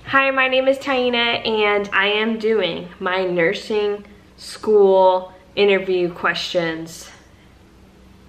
Hi, my name is Taina and I am doing my nursing school interview questions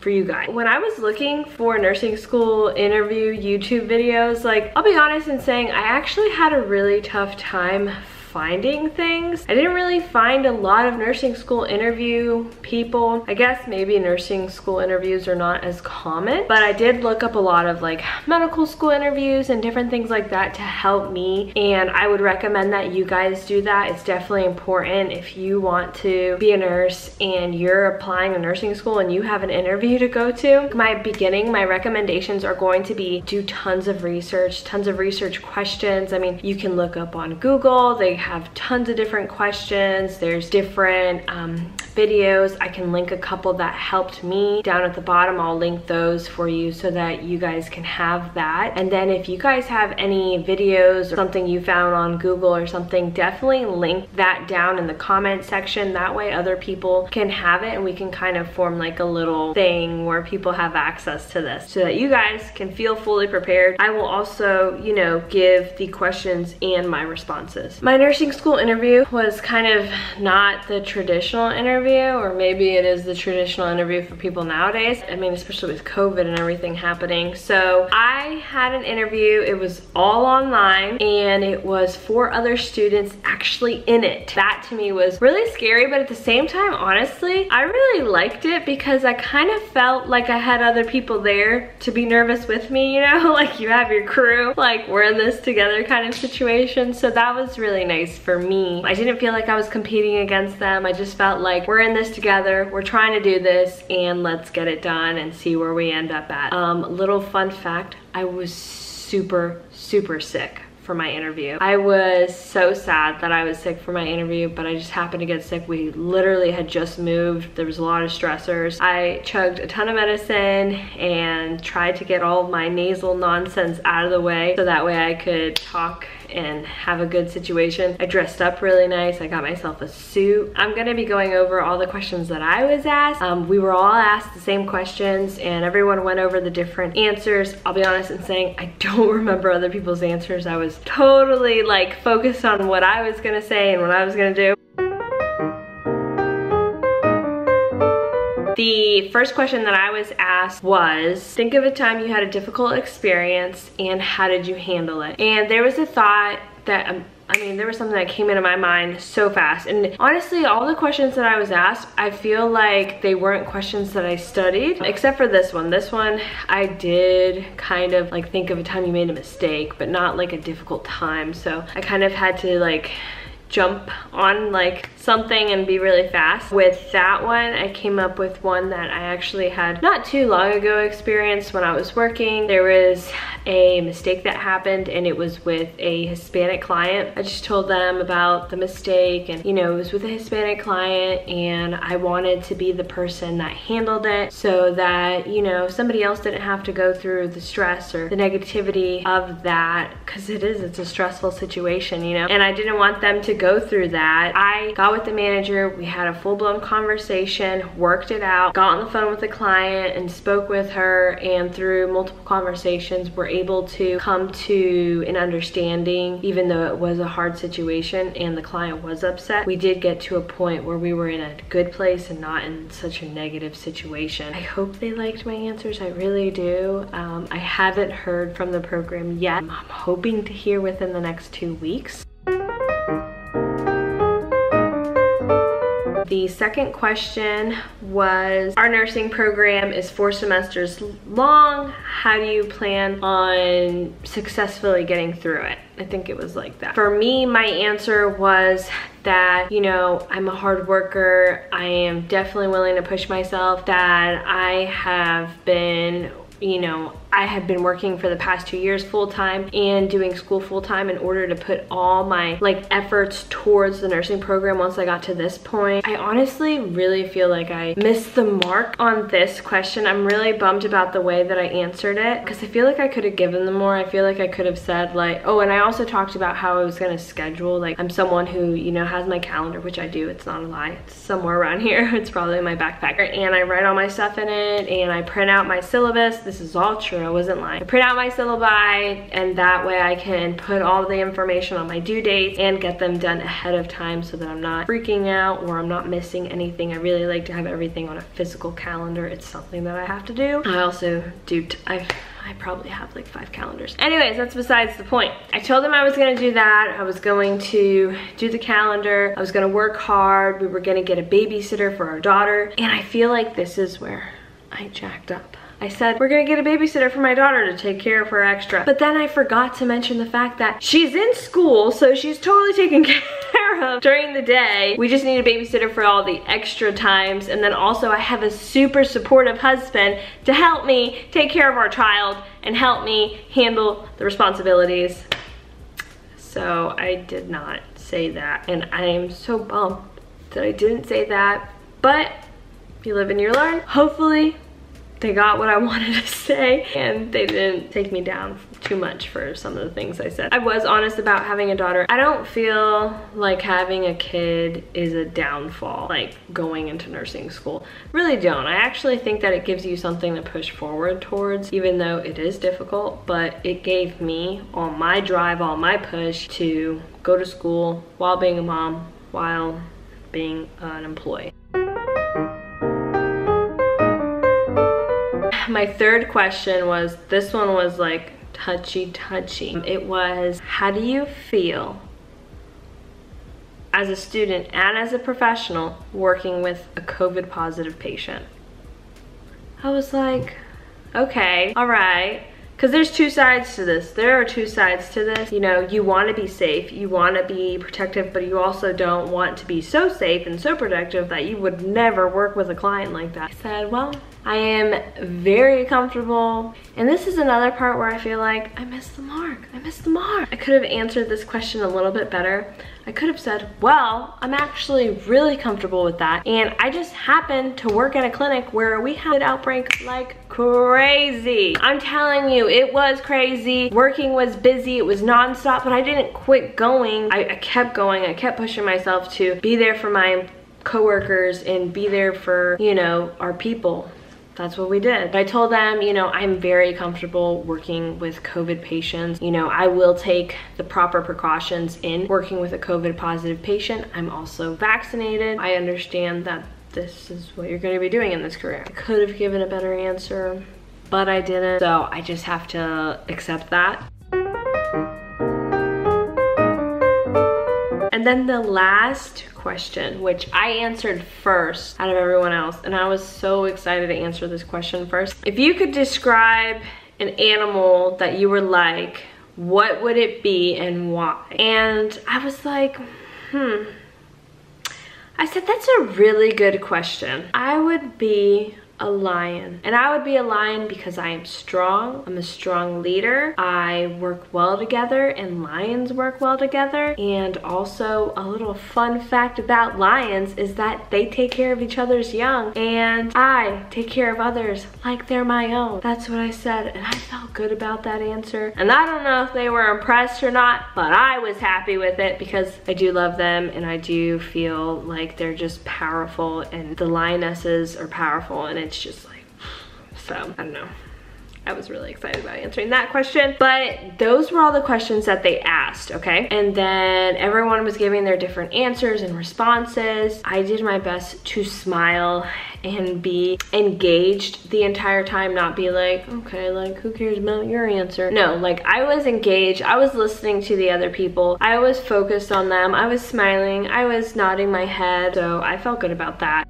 for you guys. When I was looking for nursing school interview YouTube videos, like, I'll be honest in saying I actually had a really tough time finding things. I didn't really find a lot of nursing school interview people. I guess maybe nursing school interviews are not as common, but I did look up a lot of like medical school interviews and different things like that to help me, and I would recommend that you guys do that. It's definitely important if you want to be a nurse and you're applying to nursing school and you have an interview to go to. My recommendations are going to be do tons of research questions. I mean, you can look up on Google. They have tons of different questions. There's different videos. I can link a couple that helped me down at the bottom. I'll link those for you so that you guys can have that. And then if you guys have any videos or something you found on Google or something, definitely link that down in the comment section. That way other people can have it and we can kind of form like a little thing where people have access to this so that you guys can feel fully prepared. I will also, you know, give the questions and my responses. My nursing school interview was kind of not the traditional interview, or maybe it is the traditional interview for people nowadays. I mean, especially with COVID and everything happening. So I had an interview. It was all online and it was 4 other students actually in it. That to me was really scary, but at the same time, honestly, I really liked it because I kind of felt like I had other people there to be nervous with me, you know? Like you have your crew, like we're in this together kind of situation. So that was really nice for me. I didn't feel like I was competing against them. I just felt like we're in this together, we're trying to do this, and let's get it done and see where we end up at. Little fun fact, I was super sick for my interview. I was so sad that I was sick for my interview, but I just happened to get sick. We literally had just moved. There was a lot of stressors. I chugged a ton of medicine and tried to get all of my nasal nonsense out of the way so that way I could talk and have a good situation. I dressed up really nice. I got myself a suit. I'm gonna be going over all the questions that I was asked. We were all asked the same questions and everyone went over the different answers. I'll be honest in saying I don't remember other people's answers. I was totally like focused on what I was gonna say and what I was gonna do. The first question that I was asked was, think of a time you had a difficult experience and how did you handle it? And there was a thought that, there was something that came into my mind so fast. And honestly, all the questions that I was asked, I feel like they weren't questions that I studied, except for this one. This one, I did kind of like think of a time you made a mistake, but not like a difficult time. So I kind of had to like jump on like something and be really fast. With that one, I came up with one that I actually had not too long ago experienced when I was working. There was a mistake that happened and it was with a Hispanic client. I just told them about the mistake and, you know, it was with a Hispanic client and I wanted to be the person that handled it so that, you know, somebody else didn't have to go through the stress or the negativity of that, because it's a stressful situation, you know, and I didn't want them to go through that. I got with the manager, we had a full-blown conversation, worked it out, got on the phone with the client and spoke with her, and through multiple conversations were able to come to an understanding. Even though it was a hard situation and the client was upset, we did get to a point where we were in a good place and not in such a negative situation. I hope they liked my answers, I really do. I haven't heard from the program yet. I'm hoping to hear within the next 2 weeks. The second question was, our nursing program is 4 semesters long. How do you plan on successfully getting through it? I think it was like that. For me, my answer was that, you know, I'm a hard worker. I am definitely willing to push myself, that I have been, you know, I have been working for the past 2 years full-time and doing school full-time in order to put all my like efforts towards the nursing program once I got to this point. I honestly really feel like I missed the mark on this question. I'm really bummed about the way that I answered it because I feel like I could have given them more. I feel like I could have said like, oh, and I also talked about how I was gonna schedule. Like, I'm someone who, you know, has my calendar, which I do. It's not a lie. It's somewhere around here. It's probably in my backpack. And I write all my stuff in it and I print out my syllabus. This is all true. accurate. I wasn't lying. I print out my syllabi, and that way I can put all the information on my due dates and get them done ahead of time so that I'm not freaking out or I'm not missing anything. I really like to have everything on a physical calendar. It's something that I have to do. I also do, I probably have like 5 calendars. Anyways, that's besides the point. I told them I was gonna do that. I was going to do the calendar. I was gonna work hard. We were gonna get a babysitter for our daughter. And I feel like this is where I jacked up. I said, we're gonna get a babysitter for my daughter to take care of her extra. But then I forgot to mention the fact that she's in school, so she's totally taken care of during the day. We just need a babysitter for all the extra times. And then also I have a super supportive husband to help me take care of our child and help me handle the responsibilities. So I did not say that. And I am so bummed that I didn't say that. But if you live and you learn, hopefully they got what I wanted to say and they didn't take me down too much for some of the things I said. I was honest about having a daughter. I don't feel like having a kid is a downfall, like going into nursing school. Really don't. I actually think that it gives you something to push forward towards, even though it is difficult, but it gave me all my drive, all my push to go to school while being a mom, while being an employee. My third question was, this one was like touchy. It was, how do you feel as a student and as a professional working with a COVID positive patient? I was like, okay, all right. Because there's two sides to this. There are two sides to this. You know, you want to be safe, you want to be protective, but you also don't want to be so safe and so protective that you would never work with a client like that. I said, well, I am very comfortable. And this is another part where I feel like I missed the mark. I missed the mark. I could have answered this question a little bit better. I could have said, well, I'm actually really comfortable with that. And I just happened to work at a clinic where we had an outbreak like crazy. I'm telling you, it was crazy. Working was busy, it was nonstop, but I didn't quit going. I kept going, I kept pushing myself to be there for my coworkers and be there for, you know, our people. That's what we did. I told them, you know, I'm very comfortable working with COVID patients. You know, I will take the proper precautions in working with a COVID positive patient. I'm also vaccinated. I understand that this is what you're gonna be doing in this career. I could have given a better answer, but I didn't. So I just have to accept that. And then the last question, which I answered first out of everyone else, and I was so excited to answer this question first. If you could describe an animal that you were like, what would it be and why? And I was like, I said, that's a really good question. I would be a lion. And I would be a lion because I am strong. I'm a strong leader. I work well together and lions work well together. And also a little fun fact about lions is that they take care of each other's young and I take care of others like they're my own. That's what I said and I felt good about that answer. And I don't know if they were impressed or not, but I was happy with it because I do love them and I do feel like they're just powerful and the lionesses are powerful and it's just like, so I don't know. I was really excited about answering that question, but those were all the questions that they asked, okay? And then everyone was giving their different answers and responses. I did my best to smile and be engaged the entire time, not be like, okay, like who cares about your answer? No, like I was engaged, I was listening to the other people, I was focused on them, I was smiling, I was nodding my head, so I felt good about that.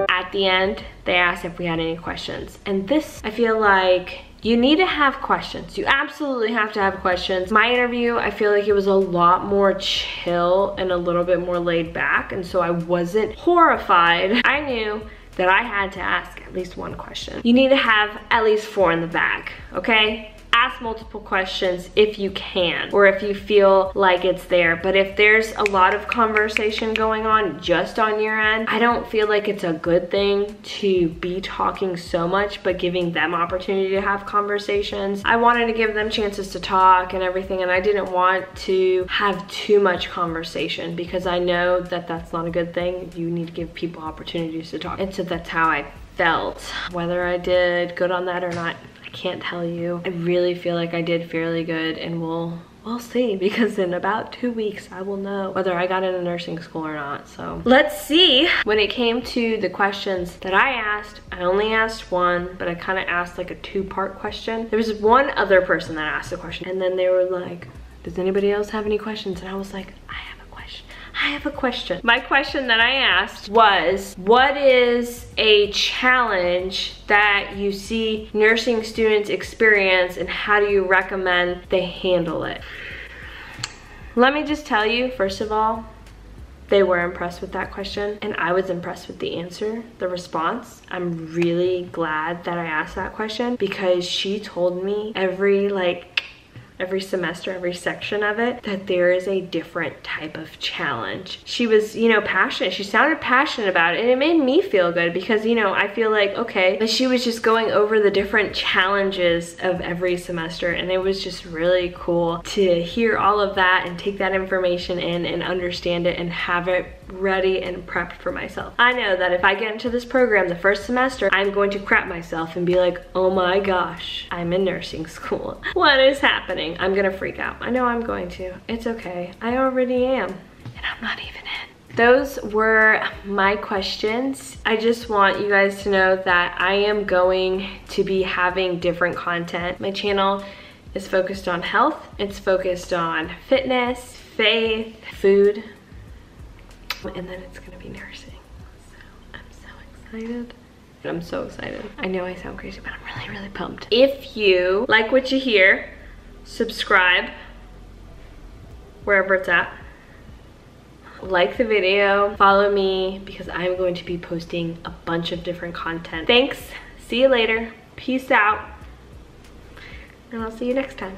At the end, they asked if we had any questions. And this, I feel like you need to have questions. You absolutely have to have questions. My interview, I feel like it was a lot more chill and a little bit more laid back. And so I wasn't horrified. I knew that I had to ask at least one question. You need to have at least 4 in the bag, okay? Ask multiple questions if you can, or if you feel like it's there. But if there's a lot of conversation going on just on your end, I don't feel like it's a good thing to be talking so much, but giving them opportunity to have conversations. I wanted to give them chances to talk and everything, and I didn't want to have too much conversation because I know that that's not a good thing. You need to give people opportunities to talk. And so that's how I felt. Whether I did good on that or not, I can't tell you. I really feel like I did fairly good, and we'll see, because in about 2 weeks I will know whether I got into nursing school or not. So let's see. When it came to the questions that I asked, I only asked one, but I kind of asked like a 2-part question. There was one other person that asked a question, and then they were like, does anybody else have any questions? And I was like, I have a question. My question that I asked was, what is a challenge that you see nursing students experience, and how do you recommend they handle it? Let me just tell you, first of all, they were impressed with that question, and I was impressed with the answer, the response. I'm really glad that I asked that question, because she told me every semester, every section of it, that there is a different type of challenge. She was, you know, passionate. She sounded passionate about it, and it made me feel good, because, you know, I feel like, okay, but she was just going over the different challenges of every semester, and it was just really cool to hear all of that and take that information in and understand it and have it ready and prepped for myself. I know that if I get into this program the first semester, I'm going to crap myself and be like, oh my gosh, I'm in nursing school. What is happening? I'm gonna freak out. I know I'm going to. It's okay. I already am. And I'm not even in. Those were my questions. I just want you guys to know that I am going to be having different content. My channel is focused on health. It's focused on fitness, faith, food, and then it's gonna be nursing. So I'm so excited. I'm so excited. I know I sound crazy, but I'm really, really pumped. If you like what you hear, subscribe wherever it's at. Like the video, follow me, because I'm going to be posting a bunch of different content. Thanks, see you later, peace out, and I'll see you next time.